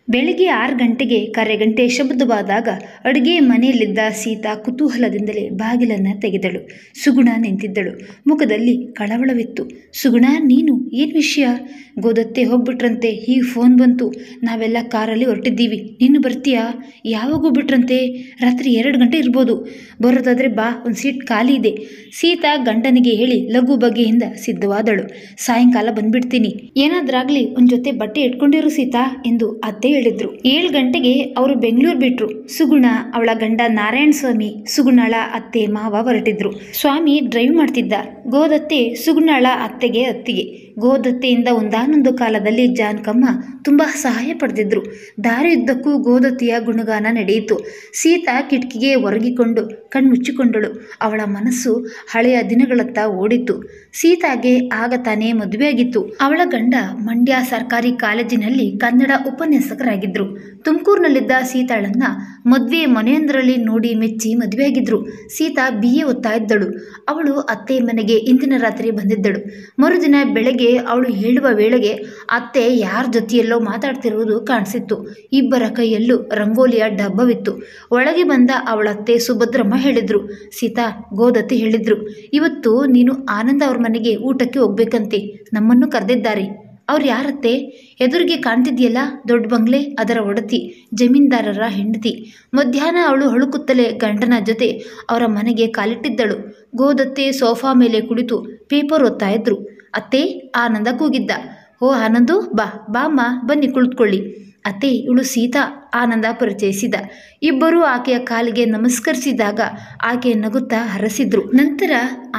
ಬೆಳಿಗ್ಗೆ 6 ಗಂಟೆಗೆ ಕರೆಗಂಟೆ ಶಬ್ದವಾದಾಗ ಅಡುಗೆ ಮನೆಯಲ್ಲಿದ್ದ ಸೀತಾ ಕುತೂಹಲದಿಂದಲೇ ಬಾಗಿಲನ್ನು ತೆಗೆದಳು. ಸುಗುಣ ನಿಂತಿದ್ದಳು. ಮುಖದಲ್ಲಿ ಕಳವಳವಿತ್ತು. ಸುಗುಣ, ನೀನು ಏನು ವಿಷಯ? ಗೋದತ್ತೆ ಹೋಗ್ಬಿಟ್ರಂತೆ, ಹೀಗೆ ಫೋನ್ ಬಂತು. ನಾವೆಲ್ಲ ಕಾರಲ್ಲಿ ಹೊರಟಿದ್ದೀವಿ, ನೀನು ಬರ್ತೀಯಾ? ಯಾವಾಗ ಹೋಗ್ಬಿಟ್ರಂತೆ? ರಾತ್ರಿ 2 ಗಂಟೆ ಇರ್ಬೋದು. ಬರೋದಾದರೆ ಬಾ, ಒಂದು ಸೀಟ್ ಖಾಲಿ ಇದೆ. ಸೀತಾ ಗಂಡನಿಗೆ ಹೇಳಿ ಲಘು ಬಗೆಯಿಂದ ಸಿದ್ಧವಾದಳು. ಸಾಯಂಕಾಲ ಬಂದ್ಬಿಡ್ತೀನಿ, ಏನಾದ್ರಾಗ್ಲಿ ಒಂದು ಜೊತೆ ಬಟ್ಟೆ ಇಟ್ಕೊಂಡಿರು ಸೀತಾ ಎಂದು ಅತ್ತೆ ಹೇಳಿದ್ರು. 7 ಗಂಟೆಗೆ ಅವರು ಬೆಂಗಳೂರು ಬಿಟ್ರು. ಸುಗುಣ, ಅವಳ ಗಂಡ ನಾರಾಯಣ ಸ್ವಾಮಿ, ಸುಗುಣಳ ಅತ್ತೆ ಮಾವ ಹೊರಟಿದ್ರು. ಸ್ವಾಮಿ ಡ್ರೈವ್ ಮಾಡ್ತಿದ್ದ. ಗೋದತ್ತೆ ಸುಗುಣಳ ಅತ್ತೆಗೆ ಅತ್ತಿಗೆ. ಗೋದತ್ತೆಯಿಂದ ಒಂದಾನೊಂದು ಕಾಲದಲ್ಲಿ ಜಾನಕಮ್ಮ ತುಂಬ ಸಹಾಯ ಪಡೆದಿದ್ರು. ದಾರಿಯುದ್ದಕ್ಕೂ ಗೋದತ್ತೆಯ ಗುಣಗಾನ ನಡೆಯಿತು. ಸೀತಾ ಕಿಟಕಿಗೆ ಒರಗಿಕೊಂಡು ಕಣ್ಮುಚ್ಚಿಕೊಂಡಳು. ಅವಳ ಮನಸ್ಸು ಹಳೆಯ ದಿನಗಳತ್ತ ಓಡಿತು. ಸೀತಾಗೆ ಆಗ ತಾನೇ ಮದುವೆಯಾಗಿತ್ತು. ಅವಳ ಗಂಡ ಮಂಡ್ಯ ಸರ್ಕಾರಿ ಕಾಲೇಜಿನಲ್ಲಿ ಕನ್ನಡ ಉಪನ್ಯಾಸಕರಾಗಿದ್ರು. ತುಮಕೂರಿನಲ್ಲಿದ್ದ ಸೀತಾಳನ್ನ ಮದುವೆ ಮನೆಯೊಂದರಲ್ಲಿ ನೋಡಿ ಮೆಚ್ಚಿ ಮದುವೆಯಾಗಿದ್ರು. ಸೀತಾ BA ಓದ್ತಾ ಇದ್ದಳು. ಅವಳು ಅತ್ತೆ ಮನೆಗೆ ಇಂದಿನ ರಾತ್ರಿ ಬಂದಿದ್ದಳು. ಮರುದಿನ ಬೆಳಗ್ಗೆ ಅವಳು ಹೇಳುವ ವೇಳೆಗೆ ಅತ್ತೆ ಯಾರ ಜೊತೆಯಲ್ಲೋ ಮಾತಾಡ್ತಿರುವುದು ಕಾಣಿಸಿತ್ತು. ಇಬ್ಬರ ಕೈಯಲ್ಲೂ ರಂಗೋಲಿಯ ಡಬ್ಬವಿತ್ತು. ಒಳಗೆ ಬಂದ ಅವಳತ್ತೆ ಸುಭದ್ರಮ್ಮ ಹೇಳಿದ್ರು, ಸೀತಾ, ಗೋದತ್ತೆ ಹೇಳಿದ್ರು, ಇವತ್ತು ನೀನು ಆನಂದ ಅವ್ರ ಮನೆಗೆ ಊಟಕ್ಕೆ ಹೋಗ್ಬೇಕಂತೆ, ನಮ್ಮನ್ನು ಕರೆದಿದ್ದಾರೆ. ಅವ್ರು ಯಾರತ್ತೆ? ಎದುರಿಗೆ ಕಾಣ್ತಿದ್ಯಲ್ಲ ದೊಡ್ಡ ಬಂಗ್ಲೆ, ಅದರ ಒಡತಿ, ಜಮೀನ್ದಾರರ ಹೆಂಡತಿ. ಮಧ್ಯಾಹ್ನ ಅವಳು ಹಳುಕುತ್ತಲೇ ಗಂಡನ ಜೊತೆ ಅವರ ಮನೆಗೆ ಕಾಲಿಟ್ಟಿದ್ದಳು. ಗೋದತ್ತೆ ಸೋಫಾ ಮೇಲೆ ಕುಳಿತು ಪೇಪರ್ ಓದ್ತಾ ಇದ್ರು. ಅತ್ತೆ, ಆನಂದ ಕೂಗಿದ್ದ. ಓ ಆನಂದು, ಬಾ ಬಾಮ್ಮ, ಬನ್ನಿ ಕುಳಿತುಕೊಳ್ಳಿ. ಅತ್ತೆ, ಇವಳು ಸೀತಾ, ಆನಂದ ಪರಿಚಯಿಸಿದ. ಇಬ್ಬರೂ ಆಕೆಯ ಕಾಲಿಗೆ ನಮಸ್ಕರಿಸಿದಾಗ ಆಕೆ ನಗುತ್ತಾ ಹರಸಿದ್ರು. ನಂತರ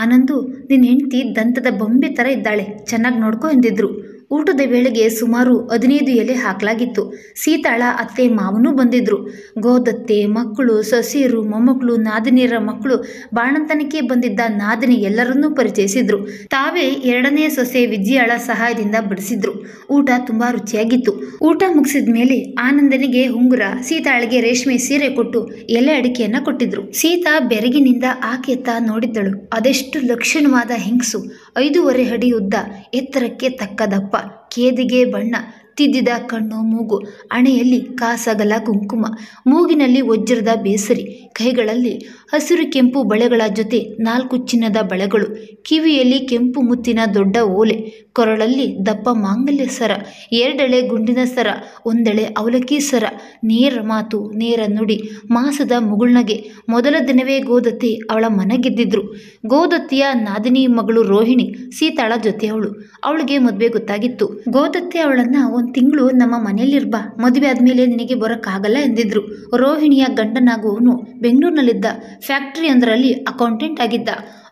ಆನಂದು, ನಿನ್ನ ಹೆಂಡತಿ ದಂತದ ಬೊಂಬೆ ಥರ ಇದ್ದಾಳೆ, ಚೆನ್ನಾಗಿ ನೋಡ್ಕೊ ಎಂದಿದ್ರು. ಊಟದ ವೇಳೆಗೆ ಸುಮಾರು 15 ಎಲೆ ಹಾಕಲಾಗಿತ್ತು. ಸೀತಾಳ ಅತ್ತೆ ಮಾವನೂ ಬಂದಿದ್ರು. ಗೋದತ್ತೆ ಮಕ್ಕಳು, ಸೊಸೆಯರು, ಮೊಮ್ಮಕ್ಕಳು, ನಾದಿನಿಯರ ಮಕ್ಕಳು, ಬಾಣಂತನಕ್ಕೆ ಬಂದಿದ್ದ ನಾದಿನಿ ಎಲ್ಲರನ್ನೂ ಪರಿಚಯಿಸಿದ್ರು. ತಾವೇ 2ನೇ ಸೊಸೆ ವಿಜಯಾಳ ಸಹಾಯದಿಂದ ಬಡಿಸಿದ್ರು. ಊಟ ತುಂಬಾ ರುಚಿಯಾಗಿತ್ತು. ಊಟ ಮುಗಿಸಿದ ಮೇಲೆ ಆನಂದನಿಗೆ ಉಂಗುರ, ಸೀತಾಳಿಗೆ ರೇಷ್ಮೆ ಸೀರೆ ಕೊಟ್ಟು ಎಲೆ ಅಡಿಕೆಯನ್ನ ಕೊಟ್ಟಿದ್ರು. ಸೀತಾ ಬೆರಗಿನಿಂದ ಆಕೆಯತ್ತ ನೋಡಿದ್ದಳು. ಅದೆಷ್ಟು ಲಕ್ಷಣವಾದ ಹೆಂಗಸು! 5.5 ಅಡಿ ಉದ್ದ, ಎತ್ತರಕ್ಕೆ ತಕ್ಕ ದಪ್ಪ, ಕೇದಿಗೆ ಬಣ್ಣ, ತಿದ್ದಿದ ಕಣ್ಣು ಮೂಗು, ಹಣೆಯಲ್ಲಿ ಕಾಸಗಲ ಕುಂಕುಮ, ಮೂಗಿನಲ್ಲಿ ವಜ್ರದ ಬೇಸರಿ, ಕೈಗಳಲ್ಲಿ ಹಸಿರು ಕೆಂಪು ಬಳೆಗಳ ಜೊತೆ 4 ಚಿನ್ನದ ಬಳೆಗಳು, ಕಿವಿಯಲ್ಲಿ ಕೆಂಪು ಮುತ್ತಿನ ದೊಡ್ಡ ಓಲೆ, ಕೊರಳಲ್ಲಿ ದಪ್ಪ ಮಾಂಗಲ್ಯ ಸರ, 2 ಎಳೆ ಗುಂಡಿನ ಸರ, 1 ಎಳೆ ಅವಲಕ್ಕಿ ಸರ, ನೇರ ಮಾತು, ನೇರ ನುಡಿ, ಮಾಸದ ಮುಗುಳ್ನಗೆ. ಮೊದಲ ದಿನವೇ ಗೋದತ್ತೆ ಅವಳ ಮನ ಗೆದ್ದಿದ್ರು. ಗೋದತ್ತೆಯ ನಾದಿನಿ ಮಗಳು ರೋಹಿಣಿ ಸೀತಾಳ ಜೊತೆಯವಳು. ಅವಳಿಗೆ ಮದುವೆ ಗೊತ್ತಾಗಿತ್ತು. ಗೋದತ್ತೆ ಅವಳನ್ನ 1 ತಿಂಗಳು ನಮ್ಮ ಮನೆಯಲ್ಲಿರ್ಬಾ, ಮದುವೆ ಆದ್ಮೇಲೆ ನಿನಗೆ ಬರೋಕ್ಕಾಗಲ್ಲ ಎಂದಿದ್ರು. ರೋಹಿಣಿಯ ಗಂಡನಾಗುವವನು ಬೆಂಗಳೂರಿನಲ್ಲಿದ್ದ, ಫ್ಯಾಕ್ಟರಿ ಒಂದರಲ್ಲಿ ಅಕೌಂಟೆಂಟ್ ಆಗಿದ್ದ.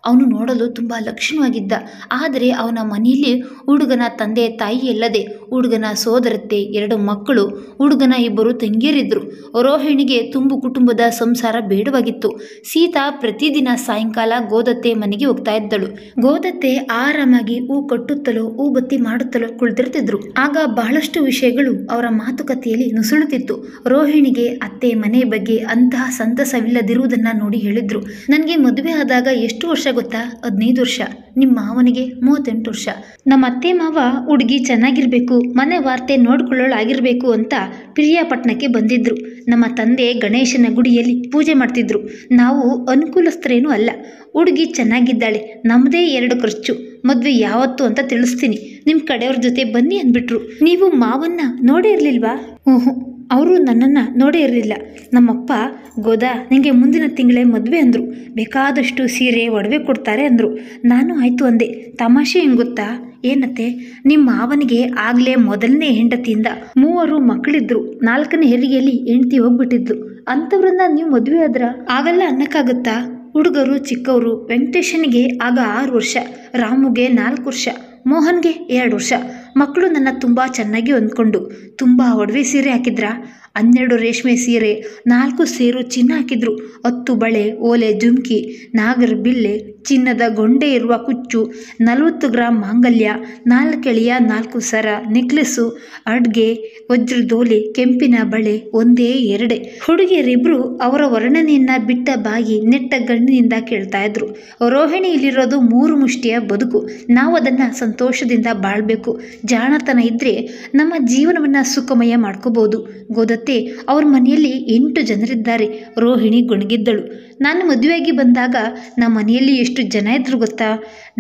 ಅವನು ನೋಡಲು ತುಂಬ ಲಕ್ಷಣವಾಗಿದ್ದ. ಆದರೆ ಅವನ ಮನೆಯಲ್ಲಿ ಹುಡುಗನ ತಂದೆ ತಾಯಿ ಇಲ್ಲದೆ ಹುಡುಗನ ಸೋದರತ್ತೆ, 2 ಮಕ್ಕಳು, ಹುಡುಗನ 2 ತಂಗಿಯರಿದ್ದರು. ರೋಹಿಣಿಗೆ ತುಂಬು ಕುಟುಂಬದ ಸಂಸಾರ ಬೇಡವಾಗಿತ್ತು. ಸೀತಾ ಪ್ರತಿದಿನ ಸಾಯಂಕಾಲ ಗೋದತ್ತೆ ಮನೆಗೆ ಹೋಗ್ತಾ ಇದ್ದಳು. ಗೋದತ್ತೆ ಆರಾಮಾಗಿ ಹೂ ಕಟ್ಟುತ್ತಲೋ ಹೂ ಬತ್ತಿ ಮಾಡುತ್ತಲೋ ಕುಳಿತಿರ್ತಿದ್ರು. ಆಗ ಬಹಳಷ್ಟು ವಿಷಯಗಳು ಅವರ ಮಾತುಕತೆಯಲ್ಲಿ ನುಸುಳುತ್ತಿತ್ತು. ರೋಹಿಣಿಗೆ ಅತ್ತೆ ಮನೆ ಬಗ್ಗೆ ಅಂತಹ ಸಂತಸವಿಲ್ಲದಿರುವುದನ್ನು ನೋಡಿ ಹೇಳಿದ್ರು. ನನಗೆ ಮದುವೆ ಆದಾಗ ಎಷ್ಟು ವರ್ಷ ಗೊತ್ತಾ? 15 ವರ್ಷ. ನಿಮ್ಮ ಮಾವನಿಗೆ 38 ವರ್ಷ. ನಮ್ಮ ಅತ್ತೆ ಮಾವ ಹುಡುಗಿ ಚೆನ್ನಾಗಿರ್ಬೇಕು, ಮನೆ ವಾರ್ತೆ ನೋಡ್ಕೊಳ್ಳೋಳಾಗಿರ್ಬೇಕು ಅಂತ ಪಿರಿಯಾಪಟ್ಟಣಕ್ಕೆ ಬಂದಿದ್ರು. ನಮ್ಮ ತಂದೆ ಗಣೇಶನ ಗುಡಿಯಲ್ಲಿ ಪೂಜೆ ಮಾಡ್ತಿದ್ರು. ನಾವು ಅನುಕೂಲಸ್ಥರೇನೂ ಅಲ್ಲ. ಹುಡುಗಿ ಚೆನ್ನಾಗಿದ್ದಾಳೆ, ನಮ್ಮದೇ 2 ಖರ್ಚು, ಮದುವೆ ಯಾವತ್ತು ಅಂತ ತಿಳಿಸ್ತೀನಿ, ನಿಮ್ಮ ಕಡೆಯವ್ರ ಜೊತೆ ಬನ್ನಿ ಅಂದ್ಬಿಟ್ರು. ನೀವು ಮಾವನ್ನ ನೋಡೇ ಇರಲಿಲ್ವಾ? ಅವರು ನನ್ನನ್ನು ನೋಡೇ ಇರಲಿಲ್ಲ. ನಮ್ಮಪ್ಪ, ಗೋದಾ, ನನಗೆ ಮುಂದಿನ ತಿಂಗಳೇ ಮದುವೆ ಅಂದರು. ಬೇಕಾದಷ್ಟು ಸೀರೆ ಒಡವೆ ಕೊಡ್ತಾರೆ ಅಂದರು. ನಾನು ಆಯಿತು ಅಂದೆ. ತಮಾಷೆ ಹೆಂಗೆ ಗೊತ್ತಾ? ಏನತ್ತೆ, ನಿಮ್ಮ ಮಾವನಿಗೆ ಆಗಲೇ ಮೊದಲನೇ ಹೆಂಡತಿಯಿಂದ 3 ಮಕ್ಕಳಿದ್ರು. 4ನೇ ಹೆರಿಗೆಯಲ್ಲಿ ಹೆಂಡತಿ ಹೋಗ್ಬಿಟ್ಟಿದ್ಲು. ಅಂಥವ್ರನ್ನ ನೀವು ಮದುವೆ ಆದ್ರ? ಆಗಲ್ಲ ಅನ್ನಕ್ಕಾಗುತ್ತಾ? ಹುಡುಗರು ಚಿಕ್ಕವರು. ವೆಂಕಟೇಶನಿಗೆ ಆಗ 6 ವರ್ಷ, ರಾಮುಗೆ 4 ವರ್ಷ, ಮೋಹನ್ಗೆ 2 ವರ್ಷ. ಮಕ್ಕಳು ನನ್ನ ತುಂಬ ಚೆನ್ನಾಗಿ ಹೊಂದ್ಕೊಂಡು ತುಂಬ ಒಡವೆ ಸೀರೆ ಹಾಕಿದ್ರ. 12 ರೇಷ್ಮೆ ಸೀರೆ, 4 ಸೇರು ಚಿನ್ನ ಹಾಕಿದ್ರು. 10 ಬಳೆ, ಓಲೆ ಜುಮ್ಕಿ, ನಾಗರ ಬಿಲ್ಲೆ, ಚಿನ್ನದ ಗೊಂಡೆ ಇರುವ ಕುಚ್ಚು, 40 ಗ್ರಾಂ ಮಾಂಗಲ್ಯ, 4 ಎಳೆಯ 4 ಸರ, ನೆಕ್ಲೆಸ್ಸು, ಅಡ್ಗೆ, ವಜ್ರದೋಲೆ, ಕೆಂಪಿನ ಬಳೆ, ಒಂದೇ ಎರಡೆ. ಹುಡುಗಿಯರಿಬ್ರು ಅವರ ವರ್ಣನೆಯನ್ನ ಬಿಟ್ಟ ಬಾಗಿ ನೆಟ್ಟ ಗಣ್ಣಿನಿಂದ ಕೇಳ್ತಾ ಇದ್ರು. ರೋಹಿಣಿ, ಇಲ್ಲಿರೋದು 3 ಮುಷ್ಟಿಯ ಬದುಕು. ನಾವು ಅದನ್ನ ಸಂತೋಷದಿಂದ ಬಾಳ್ಬೇಕು. ಜಾಣತನ ಇದ್ರೆ ನಮ್ಮ ಜೀವನವನ್ನ ಸುಖಮಯ ಮಾಡ್ಕೋಬಹುದು. ಗೋದತ್ತೆ, ಅವ್ರ ಮನೆಯಲ್ಲಿ 8 ಜನರಿದ್ದಾರೆ. ರೋಹಿಣಿ ಗೊಣಗಿದ್ದಳು. ನಾನು ಮದುವೆಯಾಗಿ ಬಂದಾಗ ನಮ್ಮ ಮನೆಯಲ್ಲಿ ಎಷ್ಟು ಜನ ಇದ್ರು ಗೊತ್ತಾ?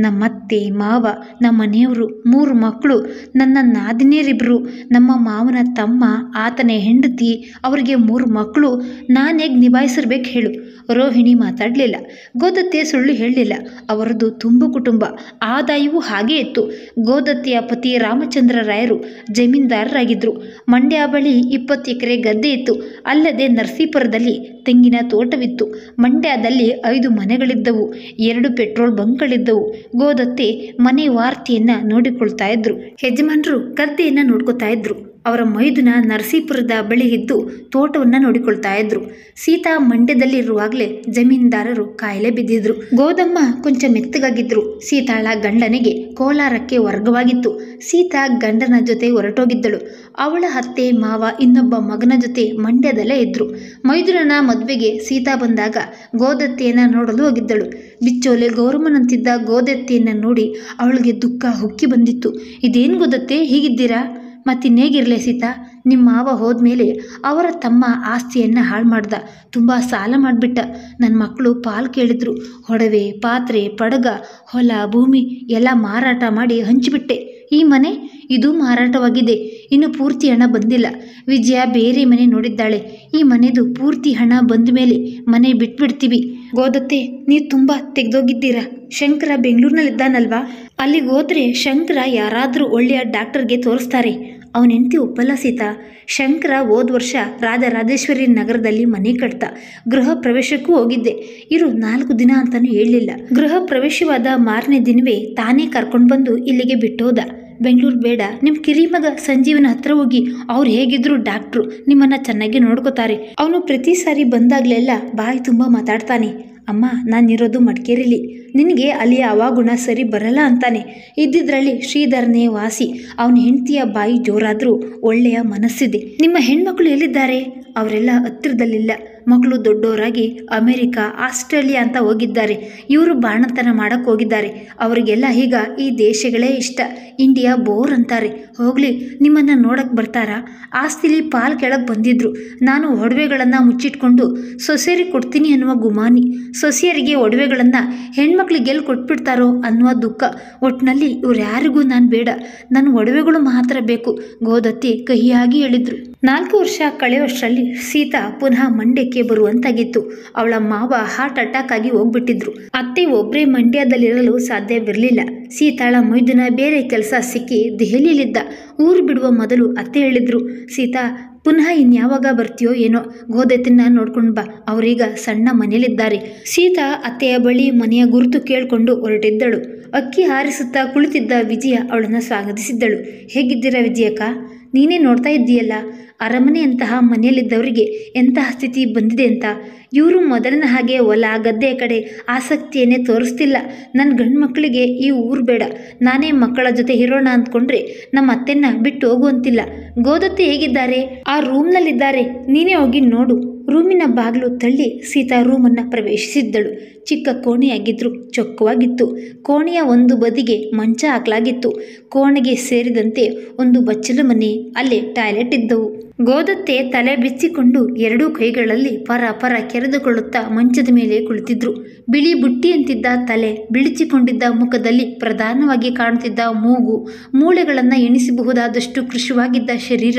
ನಮ್ಮತ್ತೆ, ಮಾವ, ನಮ್ಮ ಮನೆಯವರು, 3 ಮಕ್ಕಳು, ನನ್ನ ನಾದಿನಿಯರಿಬ್ರು, ನಮ್ಮ ಮಾವನ ತಮ್ಮ, ಆತನ ಹೆಂಡತಿ, ಅವರಿಗೆ 3 ಮಕ್ಕಳು. ನಾನು ಹೇಗೆ ನಿಭಾಯಿಸಿರ್ಬೇಕು ಹೇಳು? ರೋಹಿಣಿ ಮಾತಾಡಲಿಲ್ಲ. ಗೋದತ್ತೆ ಸುಳ್ಳು ಹೇಳಲಿಲ್ಲ. ಅವರದ್ದು ತುಂಬು ಕುಟುಂಬ, ಆದಾಯವೂ ಹಾಗೇ ಇತ್ತು. ಗೋದತ್ತೆಯ ಪತಿ ರಾಮಚಂದ್ರ ರಾಯರು ಜಮೀನ್ದಾರರಾಗಿದ್ದರು. ಮಂಡ್ಯ ಬಳಿ 20 ಎಕರೆ ಗದ್ದೆ ಇತ್ತು. ಅಲ್ಲದೆ ನರಸೀಪುರದಲ್ಲಿ ತೆಂಗಿನ ತೋಟವಿತ್ತು. ಮಂಡ್ಯದಲ್ಲಿ 5 ಮನೆಗಳಿದ್ದವು, 2 ಪೆಟ್ರೋಲ್ ಬಂಕ್ಗಳಿದ್ದವು. ಗೋದತ್ತೆ ಮನೆ ವಾರ್ತೆಯನ್ನು ನೋಡಿಕೊಳ್ತಾ ಇದ್ರು. ಯಜಮಾನರು ಗದ್ದೆಯನ್ನು ನೋಡ್ಕೊತಾ ಇದ್ರು. ಅವರ ಮೈದುನ ನರಸೀಪುರದ ಬಳಿ ಇದ್ದು ತೋಟವನ್ನು ನೋಡಿಕೊಳ್ತಾ ಇದ್ರು. ಸೀತಾ ಮಂಡ್ಯದಲ್ಲಿರುವಾಗಲೇ ಜಮೀನ್ದಾರರು ಕಾಯಿಲೆ ಬಿದ್ದಿದ್ರು. ಗೋದಮ್ಮ ಕೊಂಚ ಮೆತ್ತಗಾಗಿದ್ರು. ಸೀತಾಳ ಗಂಡನಿಗೆ ಕೋಲಾರಕ್ಕೆ ವರ್ಗವಾಗಿತ್ತು. ಸೀತಾ ಗಂಡನ ಜೊತೆ ಹೊರಟೋಗಿದ್ದಳು. ಅವಳ ಅತ್ತೆ, ಮಾವ, ಇನ್ನೊಬ್ಬ ಮಗನ ಜೊತೆ ಮಂಡ್ಯದಲ್ಲೇ ಇದ್ರು. ಮೈದುನನ ಮದುವೆಗೆ ಸೀತಾ ಬಂದಾಗ ಗೋದತ್ತೆಯನ್ನು ನೋಡಲು ಹೋಗಿದ್ದಳು. ಬಿಚ್ಚೋಲೆ ಗೌರಮ್ಮನಂತಿದ್ದ ಗೋದತ್ತೆಯನ್ನು ನೋಡಿ ಅವಳಿಗೆ ದುಃಖ ಹುಕ್ಕಿ ಬಂದಿತ್ತು. ಇದೇನು ಗೋದತ್ತೆ, ಹೀಗಿದ್ದೀರಾ? ಮತ್ತಿನ್ನೇಗಿರಲೇ ಸೀತಾ, ನಿಮ್ಮ ಮಾವ ಹೋದ್ಮೇಲೆ ಅವರ ತಮ್ಮ ಆಸ್ತಿಯನ್ನು ಹಾಳು ಮಾಡ್ದ. ತುಂಬ ಸಾಲ ಮಾಡಿಬಿಟ್ಟ. ನನ್ನ ಮಕ್ಕಳು ಪಾಲು ಕೇಳಿದ್ರು. ಒಡವೆ, ಪಾತ್ರೆ, ಪಡಗ, ಹೊಲ, ಭೂಮಿ ಎಲ್ಲ ಮಾರಾಟ ಮಾಡಿ ಹಂಚಿಬಿಟ್ಟೆ. ಈ ಮನೆ ಇದು ಮಾರಾಟವಾಗಿದೆ. ಇನ್ನು ಪೂರ್ತಿ ಹಣ ಬಂದಿಲ್ಲ. ವಿಜಯ ಬೇರೆ ಮನೆ ನೋಡಿದ್ದಾಳೆ. ಈ ಮನೆದು ಪೂರ್ತಿ ಹಣ ಬಂದ ಮೇಲೆ ಮನೆ ಬಿಟ್ಬಿಡ್ತೀವಿ. ಗೋದತ್ತೆ, ನೀವು ತುಂಬ ತೆಗೆದೋಗಿದ್ದೀರಾ. ಶಂಕರ ಬೆಂಗಳೂರಿನಲ್ಲಿದ್ದಾನಲ್ವಾ? ಅಲ್ಲಿಗೆ ಹೋದರೆ ಶಂಕರ ಯಾರಾದರೂ ಒಳ್ಳೆಯ ಡಾಕ್ಟರ್ಗೆ ತೋರಿಸ್ತಾರೆ. ಅವನ ಹೆಂಡತಿ ಒಪ್ಪಲ್ಲ ಸೀತಾ. ಶಂಕರ ಹೋದ ವರ್ಷ ರಾಜರಾಜೇಶ್ವರಿ ನಗರದಲ್ಲಿ ಮನೆ ಕಟ್ತ. ಗೃಹ ಪ್ರವೇಶಕ್ಕೂ ಹೋಗಿದ್ದೆ. ಇರು 4 ದಿನ ಅಂತಲೂ ಹೇಳಲಿಲ್ಲ. ಗೃಹ ಪ್ರವೇಶವಾದ ಮಾರನೇ ದಿನವೇ ತಾನೇ ಕರ್ಕೊಂಡು ಬಂದು ಇಲ್ಲಿಗೆ ಬಿಟ್ಟೋದ. ಬೆಂಗಳೂರು ಬೇಡ, ನಿಮ್ಮ ಕಿರಿಮಗ ಸಂಜೀವನ ಹತ್ರ ಹೋಗಿ. ಅವ್ರು ಹೇಗಿದ್ರು ಡಾಕ್ಟ್ರು, ನಿಮ್ಮನ್ನು ಚೆನ್ನಾಗಿ ನೋಡ್ಕೋತಾರೆ. ಅವನು ಪ್ರತಿ ಸಾರಿ ಬಂದಾಗಲೆಲ್ಲ ಬಾಯಿ ತುಂಬ ಮಾತಾಡ್ತಾನೆ. ಅಮ್ಮ, ನಾನಿರೋದು ಮಡಿಕೇರಿಲಿ, ನಿನಗೆ ಅಲ್ಲಿ ಅವಾಗುಣ ಸರಿ ಬರಲ್ಲ ಅಂತಾನೆ. ಇದ್ದಿದ್ರಲ್ಲಿ ಶ್ರೀಧರನೇ ವಾಸಿ. ಅವನ ಹೆಂಡತಿಯ ಬಾಯಿ ಜೋರಾದರೂ ಒಳ್ಳೆಯ ಮನಸ್ಸಿದೆ. ನಿಮ್ಮ ಹೆಣ್ಮಕ್ಳು ಎಲ್ಲಿದ್ದಾರೆ? ಅವರೆಲ್ಲ ಹತ್ತಿರದಲ್ಲಿಲ್ಲ. ಮಕ್ಕಳು ದೊಡ್ಡವರಾಗಿ ಅಮೇರಿಕಾ, ಆಸ್ಟ್ರೇಲಿಯಾ ಅಂತ ಹೋಗಿದ್ದಾರೆ. ಇವರು ಬಾಣತನ ಮಾಡಕ್ಕೆ ಹೋಗಿದ್ದಾರೆ. ಅವರಿಗೆಲ್ಲ ಈಗ ಈ ದೇಶಗಳೇ ಇಷ್ಟ. ಇಂಡಿಯಾ ಬೋರ್ ಅಂತಾರೆ. ಹೋಗಲಿ, ನಿಮ್ಮನ್ನು ನೋಡಕ್ಕೆ ಬರ್ತಾರಾ? ಆಸ್ತಿಲಿ ಪಾಲು ಕೆಳಗೆ ಬಂದಿದ್ರು. ನಾನು ಒಡವೆಗಳನ್ನು ಮುಚ್ಚಿಟ್ಕೊಂಡು ಸೊಸೆಯರಿಗೆ ಕೊಡ್ತೀನಿ ಅನ್ನುವ ಗುಮಾನಿ. ಸೊಸೆಯರಿಗೆ ಒಡವೆಗಳನ್ನು ಹೆಣ್ಮಕ್ಳಿಗೆ ಎಲ್ಲಿ ಕೊಟ್ಬಿಡ್ತಾರೋ ಅನ್ನುವ ದುಃಖ. ಒಟ್ಟಿನಲ್ಲಿ ಇವ್ರು ಯಾರಿಗೂ ನಾನು ಬೇಡ. ನನ್ನ ಒಡವೆಗಳು ಮಾತ್ರ ಬೇಕು. ಗೋದತ್ತೆ ಕಹಿಯಾಗಿ ಹೇಳಿದ್ರು. 4 ವರ್ಷ ಕಳೆಯೋಷ್ಟರಲ್ಲಿ ಸೀತಾ ಪುನಃ ಮಂಡ್ಯಕ್ಕೆ ಬರುವಂತಾಗಿತ್ತು. ಅವಳ ಮಾವ ಹಾರ್ಟ್ ಅಟ್ಯಾಕ್ ಆಗಿ ಹೋಗ್ಬಿಟ್ಟಿದ್ರು. ಅತ್ತೆ ಒಬ್ಬರೇ ಮಂಡ್ಯದಲ್ಲಿರಲು ಸಾಧ್ಯವಿರಲಿಲ್ಲ. ಸೀತಾಳ ಮೈದುನ ಬೇರೆ ಕೆಲಸ ಸಿಕ್ಕಿ ದೆಹಲಿಯಲ್ಲಿದ್ದ. ಊರು ಬಿಡುವ ಮೊದಲು ಅತ್ತೆ ಹೇಳಿದ್ರು, ಸೀತಾ ಪುನಃ ಇನ್ಯಾವಾಗ ಬರ್ತೀಯೋ ಏನೋ, ಗೋದತ್ತೆನ ನೋಡ್ಕೊಂಡು ಬಾ. ಅವರೀಗ ಸಣ್ಣ ಮನೆಯಲ್ಲಿದ್ದಾರೆ. ಸೀತಾ ಅತ್ತೆಯ ಬಳಿ ಮನೆಯ ಗುರುತು ಕೇಳಿಕೊಂಡು ಹೊರಟಿದ್ದಳು. ಅಕ್ಕಿ ಹಾರಿಸುತ್ತಾ ಕುಳಿತಿದ್ದ ವಿಜಯ ಅವಳನ್ನು ಸ್ವಾಗತಿಸಿದ್ದಳು. ಹೇಗಿದ್ದೀರಾ ವಿಜಯಕ್ಕ? ನೀನೇ ನೋಡ್ತಾ ಇದ್ದೀಯಲ್ಲ, ಅರಮನೆಯಂತಹ ಮನೆಯಲ್ಲಿದ್ದವರಿಗೆ ಎಂತಹ ಸ್ಥಿತಿ ಬಂದಿದೆ ಅಂತ. ಇವರು ಮೊದಲಿನ ಹಾಗೆ ಹೊಲ ಗದ್ದೆಯ ಕಡೆ ಆಸಕ್ತಿಯನ್ನೇ ತೋರಿಸ್ತಿಲ್ಲ. ನನ್ನ ಗಂಡು ಮಕ್ಕಳಿಗೆ ಈ ಊರು ಬೇಡ, ನಾನೇ ಮಕ್ಕಳ ಜೊತೆ ಇರೋಣ ಅಂದ್ಕೊಂಡ್ರೆ ನಮ್ಮ ಅತ್ತೆನ್ನ ಬಿಟ್ಟು ಹೋಗುವಂತಿಲ್ಲ. ಗೋದತ್ತೆ ಹೇಗಿದ್ದಾರೆ? ಆ ರೂಮ್ನಲ್ಲಿದ್ದಾರೆ, ನೀನೇ ಹೋಗಿ ನೋಡು. ರೂಮಿನ ಬಾಗಿಲು ತಳ್ಳಿ ಸೀತಾ ರೂಮನ್ನು ಪ್ರವೇಶಿಸಿದ್ದಳು. ಚಿಕ್ಕ ಕೋಣೆಯಾಗಿದ್ರು, ಚೊಕ್ಕವಾಗಿತ್ತು. ಕೋಣೆಯ ಒಂದು ಬದಿಗೆ ಮಂಚ ಹಾಕಲಾಗಿತ್ತು. ಕೋಣೆಗೆ ಸೇರಿದಂತೆ ಒಂದು ಬಚ್ಚಲು ಮನೆ, ಅಲ್ಲೇ ಟಾಯ್ಲೆಟ್ ಇದ್ದವು. ಗೋದತ್ತೆ ತಲೆ ಬಿಚ್ಚಿಕೊಂಡು 2 ಕೈಗಳಲ್ಲಿ ಪರ ಕೆರೆದುಕೊಳ್ಳುತ್ತಾ ಮಂಚದ ಮೇಲೆ ಕುಳಿತಿದ್ರು. ಬಿಳಿ ಬುಟ್ಟಿಯಂತಿದ್ದ ತಲೆ, ಬಿಳಿಚಿಕೊಂಡಿದ್ದ ಮುಖದಲ್ಲಿ ಪ್ರಧಾನವಾಗಿ ಕಾಣುತ್ತಿದ್ದ ಮೂಗು, ಮೂಳೆಗಳನ್ನು ಎಣಿಸಬಹುದಾದಷ್ಟು ಕೃಶವಾಗಿದ್ದ ಶರೀರ,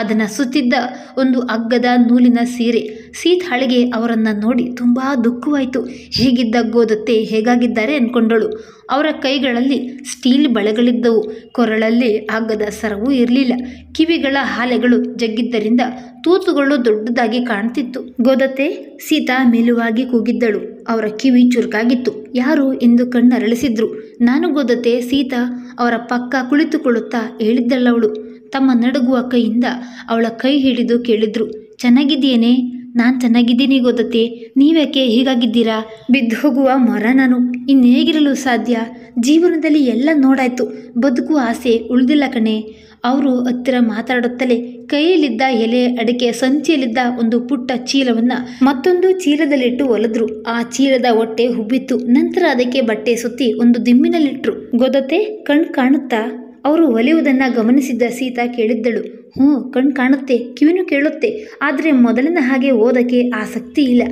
ಅದನ್ನು ಸುತ್ತಿದ್ದ ಒಂದು ಅಗ್ಗದ ನೂಲಿನ ಸೀರೆ. ಸೀತಾಳಿಗೆ ಅವರನ್ನು ನೋಡಿ ತುಂಬ ದುಃಖವಾಯಿತು. ಹೇಗಿದ್ದ ಗೋದತ್ತೆ ಹೇಗಾಗಿದ್ದಾರೆ ಅಂದ್ಕೊಂಡಳು. ಅವರ ಕೈಗಳಲ್ಲಿ ಸ್ಟೀಲ್ ಬಳೆಗಳಿದ್ದವು. ಕೊರಳಲ್ಲಿ ಅಗ್ಗದ ಸರವೂ ಇರಲಿಲ್ಲ. ಕಿವಿಗಳ ಹಾಲೆಗಳು ಜಗ್ಗಿದ್ದರಿಂದ ತೂತುಗಳು ದೊಡ್ಡದಾಗಿ ಕಾಣ್ತಿತ್ತು. ಗೋದತ್ತೆ, ಸೀತಾ ಮೆಲುವಾಗಿ ಕೂಗಿದ್ದಳು. ಅವರ ಕಿವಿ ಚುರುಕಾಗಿತ್ತು. ಯಾರು ಎಂದು ಕಣ್ಣರಳಿಸಿದ್ರು. ನಾನು ಗೋದತ್ತೆ, ಸೀತಾ ಅವರ ಪಕ್ಕ ಕುಳಿತುಕೊಳ್ಳುತ್ತಾ ಹೇಳಿದ್ದಳವಳು. ತಮ್ಮ ನಡುಗುವ ಕೈಯಿಂದ ಅವಳ ಕೈ ಹಿಡಿದು ಕೇಳಿದ್ರು, ಚೆನ್ನಾಗಿದ್ದೀಯೇನೆ? ನಾನು ಚೆನ್ನಾಗಿದ್ದೀನಿ ಗೋದತ್ತೆ, ನೀವ್ಯಾಕೆ ಹೀಗಾಗಿದ್ದೀರಾ? ಬಿದ್ದು ಹೋಗುವ ಮರ ನಾನು, ಇನ್ನೇಗಿರಲು ಸಾಧ್ಯ? ಜೀವನದಲ್ಲಿ ಎಲ್ಲ ನೋಡಾಯ್ತು, ಬದುಕುವ ಆಸೆ ಉಳಿದಿಲ್ಲ ಕಣೆ. ಅವರು ಹತ್ತಿರ ಮಾತಾಡುತ್ತಲೇ ಕೈಯಲ್ಲಿದ್ದ ಎಲೆ ಅಡಿಕೆ ಸಂಚಿಯಲ್ಲಿದ್ದ ಒಂದು ಪುಟ್ಟ ಚೀಲವನ್ನು ಮತ್ತೊಂದು ಚೀಲದಲ್ಲಿಟ್ಟು ಒಲೆದ್ರು. ಆ ಚೀಲದ ಹೊಟ್ಟೆ ಹುಬ್ಬಿತ್ತು. ನಂತರ ಅದಕ್ಕೆ ಬಟ್ಟೆ ಸುತ್ತಿ ಒಂದು ದಿಮ್ಮಿನಲ್ಲಿಟ್ರು. ಗೋದತ್ತೆ, ಕಣ್ ಕಾಣುತ್ತಾ? ಅವರು ಒಲೆಯುವುದನ್ನು ಗಮನಿಸಿದ್ದ ಸೀತಾ ಕೇಳಿದ್ದಳು. ಹ್ಞೂ, ಕಣ್ ಕಾಣುತ್ತೆ, ಕಿವಿನೂ ಕೇಳುತ್ತೆ, ಆದರೆ ಮೊದಲಿನ ಹಾಗೆ ಓದಕ್ಕೆ ಆಸಕ್ತಿ ಇಲ್ಲ.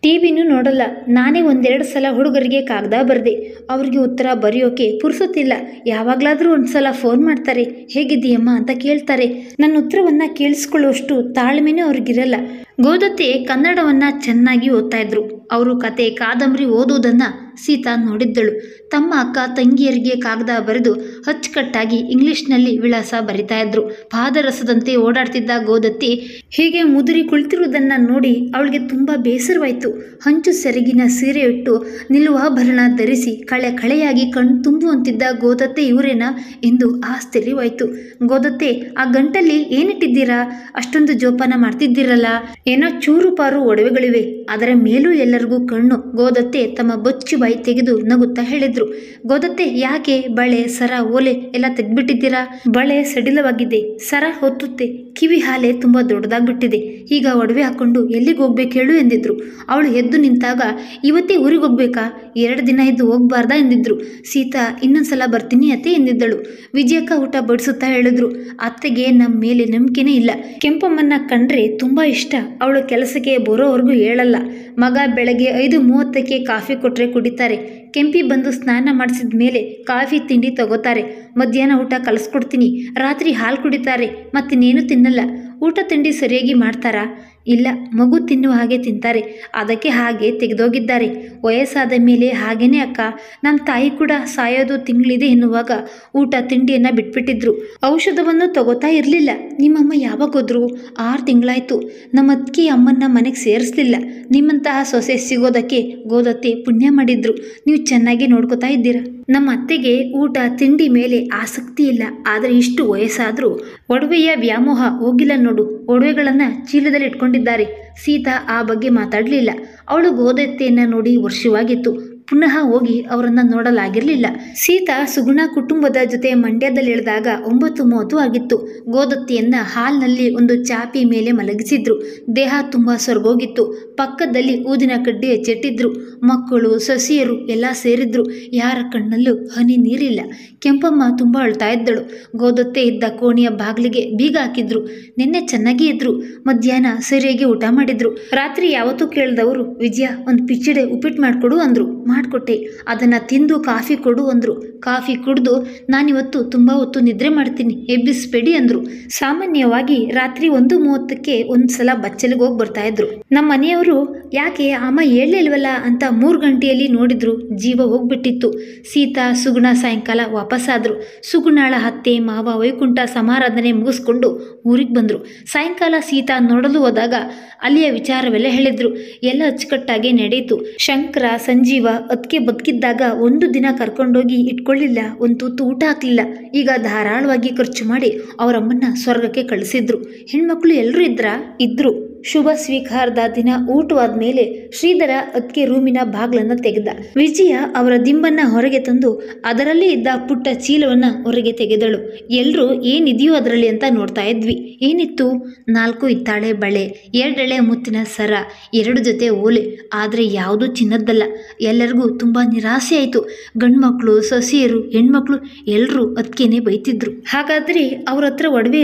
ಟಿವಿನೂ ನೋಡಲ್ಲ. ನಾನೇ ಒಂದೆರಡು ಸಲ ಹುಡುಗರಿಗೆ ಕಾಗದ ಬರೆದೆ, ಅವ್ರಿಗೆ ಉತ್ತರ ಬರೆಯೋಕೆ ಪುರ್ಸೊತ್ತಿಲ್ಲ. ಯಾವಾಗಲಾದರೂ ಒಂದು ಸಲ ಫೋನ್ ಮಾಡ್ತಾರೆ, ಹೇಗಿದ್ದೀಯಮ್ಮ ಅಂತ ಕೇಳ್ತಾರೆ. ನನ್ನ ಉತ್ತರವನ್ನು ಕೇಳಿಸ್ಕೊಳ್ಳುವಷ್ಟು ತಾಳ್ಮೆನೂ ಅವ್ರಿಗಿರಲ್ಲ. ಗೋದತ್ತೆ ಕನ್ನಡವನ್ನು ಚೆನ್ನಾಗಿ ಓದ್ತಾ ಇದ್ರು. ಅವರು ಕತೆ ಕಾದಂಬರಿ ಓದುವುದನ್ನು ಸೀತಾ ನೋಡಿದ್ದಳು. ತಮ್ಮ ಅಕ್ಕ ತಂಗಿಯರಿಗೆ ಕಾಗದ ಬರೆದು ಅಚ್ಚುಕಟ್ಟಾಗಿ ಇಂಗ್ಲಿಷ್ನಲ್ಲಿ ವಿಳಾಸ ಬರಿತಾ ಇದ್ರು. ಪಾದರಸದಂತೆ ಓಡಾಡ್ತಿದ್ದ ಗೋದತ್ತಿ ಹೀಗೆ ಮುದುರಿ ಕುಳಿತಿರುವುದನ್ನು ನೋಡಿ ಅವಳಿಗೆ ತುಂಬ ಬೇಸರವಾಯಿತು. ಹಂಚು ಸೆರಗಿನ ಸೀರೆ ಇಟ್ಟು ನಿಲುವಾಭರಣ ಧರಿಸಿ ಕಳೆಯಾಗಿ ಕಣ್ಣು ತುಂಬುವಂತಿದ್ದ ಗೋದತ್ತೆ ಇವರೇನಾ ಎಂದು ಆಶ್ಚರ್ಯವಾಯಿತು. ಗೋದತ್ತೆ, ಆ ಗಂಟಲ್ಲಿ ಏನಿಟ್ಟಿದ್ದೀರಾ? ಅಷ್ಟೊಂದು ಜೋಪಾನ ಮಾಡ್ತಿದ್ದೀರಲ್ಲ. ಏನೋ ಚೂರು ಪಾರು ಒಡವೆಗಳಿವೆ, ಅದರ ಮೇಲೂ ಎಲ್ಲರಿಗೂ ಕಣ್ಣು. ಗೋದತ್ತೆ ತಮ್ಮ ಬೊಚ್ಚು ಬಾಯಿ ತೆಗೆದು ನಗುತ್ತಾ ಹೇಳಿದ್ರು. ಗೋದತ್ತೆ, ಯಾಕೆ? ಬಳೆ, ಸರ, ಓಲೆ ಎಲ್ಲ ತೆಗ್ದ್ಬಿಟ್ಟಿದ್ದೀರಾ? ಬಳೆ ಸಡಿಲವಾಗಿದೆ, ಸರ ಹೊತ್ತುತ್ತೆ, ಕಿವಿ ಹಾಲೆ ತುಂಬ ದೊಡ್ಡದಾಗ್ಬಿಟ್ಟಿದೆ. ಈಗ ಒಡವೆ ಹಾಕೊಂಡು ಎಲ್ಲಿಗೆ ಹೋಗ್ಬೇಕು ಹೇಳು ಎಂದಿದ್ರು. ಅವಳು ಎದ್ದು ನಿಂತಾಗ, ಇವತ್ತೇ ಊರಿಗೆ ಹೋಗ್ಬೇಕಾ? 2 ದಿನ ಇದ್ದು ಹೋಗ್ಬಾರ್ದಾ ಎಂದಿದ್ರು. ಸೀತಾ, ಇನ್ನೊಂದ್ಸಲ ಬರ್ತೀನಿ ಅತ್ತೆ ಎಂದಿದ್ದಳು. ವಿಜಯಕ್ಕ ಊಟ ಬಡಿಸುತ್ತಾ ಹೇಳಿದ್ರು, ಅತ್ತೆಗೆ ನಮ್ಮ ಮೇಲೆ ನಂಬಿಕೆನೇ ಇಲ್ಲ. ಕೆಂಪಮ್ಮನ್ನ ಕಂಡ್ರೆ ತುಂಬ ಇಷ್ಟ. ಅವಳು ಕೆಲಸಕ್ಕೆ ಬರೋವರೆಗೂ ಹೇಳಲ್ಲ. ಮಗ ಬೆಳಗ್ಗೆ 5:30ಕ್ಕೆ ಕಾಫಿ ಕೊಟ್ಟರೆ ಕುಡಿತಾರೆ. ಕೆಂಪಿ ಬಂದು ಸ್ನಾನ ಮಾಡಿಸಿದ ಮೇಲೆ ಕಾಫಿ ತಿಂಡಿ ತಗೋತಾರೆ. ಮಧ್ಯಾಹ್ನ ಊಟ ಕಲಿಸ್ಕೊಡ್ತೀನಿ. ರಾತ್ರಿ ಹಾಲು ಕುಡಿತಾರೆ. ಮತ್ತಿನ್ನೇನು ತಿನ್ನಲ್ಲ. ಊಟ ತಿಂಡಿ ಸರಿಯಾಗಿ ಮಾಡ್ತಾರಾ? ಇಲ್ಲ, ಮಗು ತಿನ್ನುವ ಹಾಗೆ ತಿಂತಾರೆ. ಅದಕ್ಕೆ ಹಾಗೆ ತೆಗೆದೋಗಿದ್ದಾರೆ. ವಯಸ್ಸಾದ ಮೇಲೆ ಹಾಗೇನೆ ಅಕ್ಕ. ನಮ್ಮ ತಾಯಿ ಕೂಡ ಸಾಯೋದು ತಿಂಗಳಿದೆ ಎನ್ನುವಾಗ ಊಟ ತಿಂಡಿಯನ್ನು ಬಿಟ್ಬಿಟ್ಟಿದ್ರು. ಔಷಧವನ್ನು ತಗೋತಾ ಇರಲಿಲ್ಲ. ನಿಮ್ಮಮ್ಮ ಯಾವಾಗ ಹೋದ್ರು? 6 ತಿಂಗಳಾಯಿತು. ನಮ್ಮ ಅತ್ತಿಗೆ ಅಮ್ಮನ್ನ ಮನೆಗೆ ಸೇರಿಸಲಿಲ್ಲ. ನಿಮ್ಮಂತಹ ಸೊಸೆ ಸಿಗೋದಕ್ಕೆ ಗೋದತ್ತೆ ಪುಣ್ಯ ಮಾಡಿದ್ರು. ನೀವು ಚೆನ್ನಾಗಿ ನೋಡ್ಕೋತಾ ಇದ್ದೀರಾ. ನಮ್ಮ ಅತ್ತೆಗೆ ಊಟ ತಿಂಡಿ ಮೇಲೆ ಆಸಕ್ತಿ ಇಲ್ಲ. ಆದರೆ ಇಷ್ಟು ವಯಸ್ಸಾದರೂ ಒಡವೆಯ ವ್ಯಾಮೋಹ ಹೋಗಿಲ್ಲ ನೋಡು. ಒಡವೆಗಳನ್ನು ಚೀಲದಲ್ಲಿ ಇಟ್ಕೊಂಡಿದ್ದಾರೆ. ಸೀತಾ ಆ ಬಗ್ಗೆ ಮಾತಾಡಲಿಲ್ಲ. ಅವಳು ಗೋದತ್ತೆಯನ್ನು ನೋಡಿ ವರ್ಷವಾಗಿತ್ತು. ಪುನಃ ಹೋಗಿ ಅವರನ್ನು ನೋಡಲಾಗಿರಲಿಲ್ಲ. ಸೀತಾ ಸುಗುಣ ಕುಟುಂಬದ ಜೊತೆ ಮಂಡ್ಯದಲ್ಲಿ ಇಳಿದಾಗ 9:30 ಆಗಿತ್ತು. ಗೋದತ್ತಿಯನ್ನು ಹಾಲ್ನಲ್ಲಿ ಒಂದು ಚಾಪಿ ಮೇಲೆ ಮಲಗಿಸಿದ್ರು. ದೇಹ ತುಂಬ ಸೊರಗೋಗಿತ್ತು. ಪಕ್ಕದಲ್ಲಿ ಊದಿನ ಕಡ್ಡಿ ಹಚ್ಚಿಟ್ಟಿದ್ರು. ಮಕ್ಕಳು ಸೊಸೆಯರು ಎಲ್ಲ ಸೇರಿದ್ರು. ಯಾರ ಕಣ್ಣಲ್ಲೂ ಹನಿ ನೀರಿಲ್ಲ. ಕೆಂಪಮ್ಮ ತುಂಬ ಅಳ್ತಾ ಇದ್ದಳು. ಗೋದತ್ತೆ ಇದ್ದ ಕೋಣೆಯ ಬಾಗಿಲಿಗೆ ಬೀಗ ಹಾಕಿದ್ರು. ನಿನ್ನೆ ಚೆನ್ನಾಗೇ ಇದ್ರು. ಮಧ್ಯಾಹ್ನ ಸರಿಯಾಗಿ ಊಟ ಮಾಡಿದ್ರು. ರಾತ್ರಿ ಯಾವತ್ತೂ ಕೇಳಿದವರು, ವಿಜಯ ಒಂದು ಪಿಚ್ಚಡೆ ಉಪ್ಪಿಟ್ಟು ಮಾಡಿಕೊಡು ಅಂದರು. ಮಾಡಿಕೊಟ್ಟೆ. ಅದನ್ನು ತಿಂದು ಕಾಫಿ ಕೊಡು ಅಂದರು. ಕಾಫಿ ಕುಡಿದು, ನಾನಿವತ್ತು ತುಂಬ ಹೊತ್ತು ನಿದ್ರೆ ಮಾಡ್ತೀನಿ, ಎಬ್ಬಿಸ್ಬೇಡಿ ಅಂದರು. ಸಾಮಾನ್ಯವಾಗಿ ರಾತ್ರಿ 1:30ಕ್ಕೆ ಒಂದು ಸಲ ಬಚ್ಚಲಿಗೆ ಹೋಗಿ ಬರ್ತಾಯಿದ್ರು. ನಮ್ಮ ಮನೆಯವರು ಯಾಕೆ ಅಮ್ಮ ಹೇಳಲಿಲ್ವಲ್ಲ ಅಂತ 3 ಗಂಟೆಯಲ್ಲಿ ನೋಡಿದ್ರು. ಜೀವ ಹೋಗ್ಬಿಟ್ಟಿತ್ತು. ಸೀತಾ ಸುಗುಣ ಸಾಯಂಕಾಲ ವಾಪಸ್ಸಾದರು. ಸುಗುಣಾಳ ಅತ್ತೆ ಮಾವ ವೈಕುಂಠ ಸಮಾರಾಧನೆ ಮುಗಿಸ್ಕೊಂಡು ಊರಿಗೆ ಬಂದರು. ಸಾಯಂಕಾಲ ಸೀತಾ ನೋಡಲು ಹೋದಾಗ ಅಲ್ಲಿಯ ವಿಚಾರವೆಲ್ಲ ಹೇಳಿದ್ರು. ಎಲ್ಲ ಅಚ್ಚುಕಟ್ಟಾಗಿ ನಡೆಯಿತು. ಶಂಕರ ಸಂಜೀವ ಅದಕ್ಕೆ ಬದುಕಿದ್ದಾಗ ಒಂದು ದಿನ ಕರ್ಕೊಂಡೋಗಿ ಇಟ್ಕೊಳ್ಳಿಲ್ಲ. ಒಂದು ತುತ್ತು ಊಟ ಹಾಕಲಿಲ್ಲ. ಈಗ ಧಾರಾಳವಾಗಿ ಖರ್ಚು ಮಾಡಿ ಅವರಮ್ಮನ್ನ ಸ್ವರ್ಗಕ್ಕೆ ಕಳಿಸಿದ್ರು. ಹೆಣ್ಮಕ್ಳು ಎಲ್ಲರೂ ಇದ್ರು. ಶುಭ ಸ್ವೀಕಾರದ ದಿನ ಊಟವಾದ ಮೇಲೆ ಶ್ರೀಧರ ಅದಕ್ಕೆ ರೂಮಿನ ಬಾಗಿಲನ್ನು ತೆಗೆದ. ವಿಜಯ ಅವರ ದಿಂಬನ್ನ ಹೊರಗೆ ತಂದು ಅದರಲ್ಲಿ ಇದ್ದ ಪುಟ್ಟ ಚೀಲವನ್ನು ಹೊರಗೆ ತೆಗೆದಳು. ಎಲ್ಲರೂ ಏನಿದೆಯೋ ಅದರಲ್ಲಿ ಅಂತ ನೋಡ್ತಾ ಇದ್ವಿ. ಏನಿತ್ತು? 4 ಹಿತ್ತಾಳೆ ಬಳೆ, 2 ಎಳೆ ಮುತ್ತಿನ ಸರ, 2 ಜೊತೆ ಓಲೆ. ಆದರೆ ಯಾವುದೂ ಚಿನ್ನದ್ದಲ್ಲ. ಎಲ್ಲರಿಗೂ ತುಂಬ ನಿರಾಸೆ ಆಯಿತು. ಗಂಡು ಮಕ್ಕಳು, ಸೊಸೆಯರು, ಹೆಣ್ಮಕ್ಳು ಎಲ್ಲರೂ ಅದಕ್ಕೇನೆ ಬೈತಿದ್ರು. ಹಾಗಾದರೆ ಅವ್ರ ಹತ್ರ ಒಡವೆ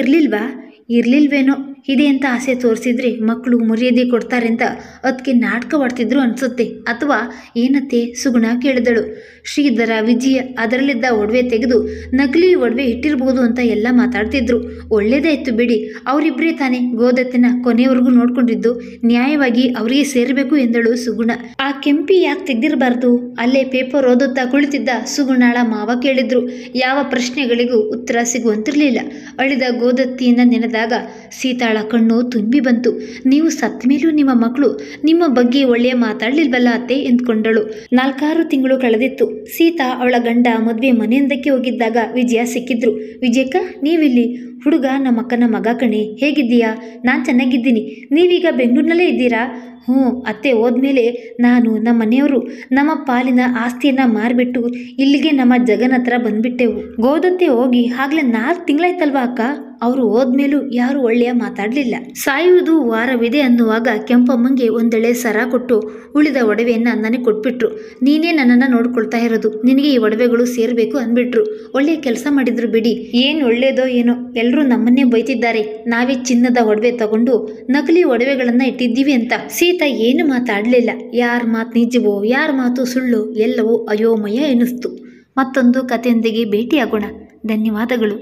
ಇರಲಿಲ್ವೇನೋ. ಇದೆ ಅಂತ ಆಸೆ ತೋರಿಸಿದ್ರೆ ಮಕ್ಕಳು ಮರ್ಯಾದೆ ಕೊಡ್ತಾರೆ ಅಂತ ಅದಕ್ಕೆ ನಾಟಕವಾಡ್ತಿದ್ರು ಅನಿಸುತ್ತೆ. ಅಥವಾ ಏನತ್ತೆ? ಸುಗುಣ ಕೇಳಿದಳು. ಶ್ರೀಧರ ವಿಜಯ ಅದರಲ್ಲಿದ್ದ ಒಡವೆ ತೆಗೆದು ನಕಲಿ ಒಡವೆ ಇಟ್ಟಿರ್ಬೋದು ಅಂತ ಎಲ್ಲ ಮಾತಾಡ್ತಿದ್ರು. ಒಳ್ಳೇದಾಯ್ತು ಬಿಡಿ. ಅವರಿಬ್ಬರೇ ತಾನೇ ಗೋದತ್ತಿನ ಕೊನೆಯವರೆಗೂ ನೋಡ್ಕೊಂಡಿದ್ದು. ನ್ಯಾಯವಾಗಿ ಅವರಿಗೆ ಸೇರಬೇಕು ಎಂದಳು ಸುಗುಣ. ಆ ಕೆಂಪಿ ಯಾಕೆ ತೆಗೆದಿರಬಾರ್ದು? ಅಲ್ಲೇ ಪೇಪರ್ ಓದುತ್ತಾ ಕುಳಿತಿದ್ದ ಸುಗುಣಾಳ ಮಾವ ಕೇಳಿದ್ರು. ಯಾವ ಪ್ರಶ್ನೆಗಳಿಗೂ ಉತ್ತರ ಸಿಗುವಂತಿರಲಿಲ್ಲ. ಅಳಿದ ಗೋದತ್ತಿಯನ್ನು ನೆನೆದಾಗ ಸೀತಾ ಸೀತಾಳ ಕಣ್ಣು ತುಂಬಿ ಬಂತು. ನೀವು ಸತ್ತ ಮೇಲೂ ನಿಮ್ಮ ಮಕ್ಕಳು ನಿಮ್ಮ ಬಗ್ಗೆ ಒಳ್ಳೆಯ ಮಾತಾಡ್ಲಿಲ್ವಲ್ಲ ಅತ್ತೆ ಎಂದ್ಕೊಂಡಳು. 4-6 ತಿಂಗಳು ಕಳೆದಿತ್ತು. ಸೀತಾ ಅವಳ ಗಂಡ ಮದುವೆ ಮನೆಯೊಂದಕ್ಕೆ ಹೋಗಿದ್ದಾಗ ವಿಜಯ ಸಿಕ್ಕಿದ್ರು. ವಿಜಯಕ್ಕ, ನೀವಿಲ್ಲಿ? ಹುಡುಗ ನಮ್ಮ ಅಕ್ಕನ ಮಗ ಕಣೆ, ಹೇಗಿದ್ದೀಯಾ? ನಾನು ಚೆನ್ನಾಗಿದ್ದೀನಿ. ನೀವೀಗ ಬೆಂಗಳೂರಿನಲ್ಲೇ ಇದ್ದೀರಾ? ಹ್ಞೂ ಅತ್ತೆ, ಹೋದ್ಮೇಲೆ ನಾನು ನಮ್ಮ ಮನೆಯವರು ನಮ್ಮ ಪಾಲಿನ ಆಸ್ತಿಯನ್ನು ಮಾರಿಬಿಟ್ಟು ಇಲ್ಲಿಗೆ ನಮ್ಮ ಜಗನ್ ಹತ್ರ ಬಂದ್ಬಿಟ್ಟೆವು. ಗೋದತ್ತೆ ಹೋಗಿ ಆಗಲೇ 4 ತಿಂಗಳಾಯ್ತಲ್ವಾ ಅಕ್ಕ? ಅವರು ಹೋದ್ಮೇಲೂ ಯಾರು ಒಳ್ಳೆಯ ಮಾತಾಡಲಿಲ್ಲ. ಸಾಯುವುದು ವಾರವಿದೆ ಅನ್ನುವಾಗ ಕೆಂಪಮ್ಮಂಗೆ ಒಂದೆಳೆ ಸರ ಕೊಟ್ಟು ಉಳಿದ ಒಡವೆಯನ್ನು ನನಗೆ ಕೊಟ್ಬಿಟ್ರು. ನೀನೇ ನನ್ನನ್ನು ನೋಡ್ಕೊಳ್ತಾ ಇರೋದು, ನಿನಗೆ ಈ ಒಡವೆಗಳು ಸೇರಬೇಕು ಅಂದ್ಬಿಟ್ರು. ಒಳ್ಳೆಯ ಕೆಲಸ ಮಾಡಿದ್ರು ಬಿಡಿ. ಏನು ಒಳ್ಳೇದೋ ಏನೋ, ಎಲ್ಲರೂ ನಮ್ಮನ್ನೇ ಬೈತಿದ್ದಾರೆ. ನಾವೇ ಚಿನ್ನದ ಒಡವೆ ತಗೊಂಡು ನಕಲಿ ಒಡವೆಗಳನ್ನು ಇಟ್ಟಿದ್ದೀವಿ ಅಂತ. ಸೀತಾ ಏನು ಮಾತಾಡಲಿಲ್ಲ. ಯಾರ ಮಾತು ನಿಜವೋ ಯಾರ ಮಾತು ಸುಳ್ಳು ಎಲ್ಲವೂ ಅಯೋಮಯ ಎನಿಸ್ತು. ಮತ್ತೊಂದು ಕಥೆಯೊಂದಿಗೆ ಭೇಟಿಯಾಗೋಣ. ಧನ್ಯವಾದಗಳು.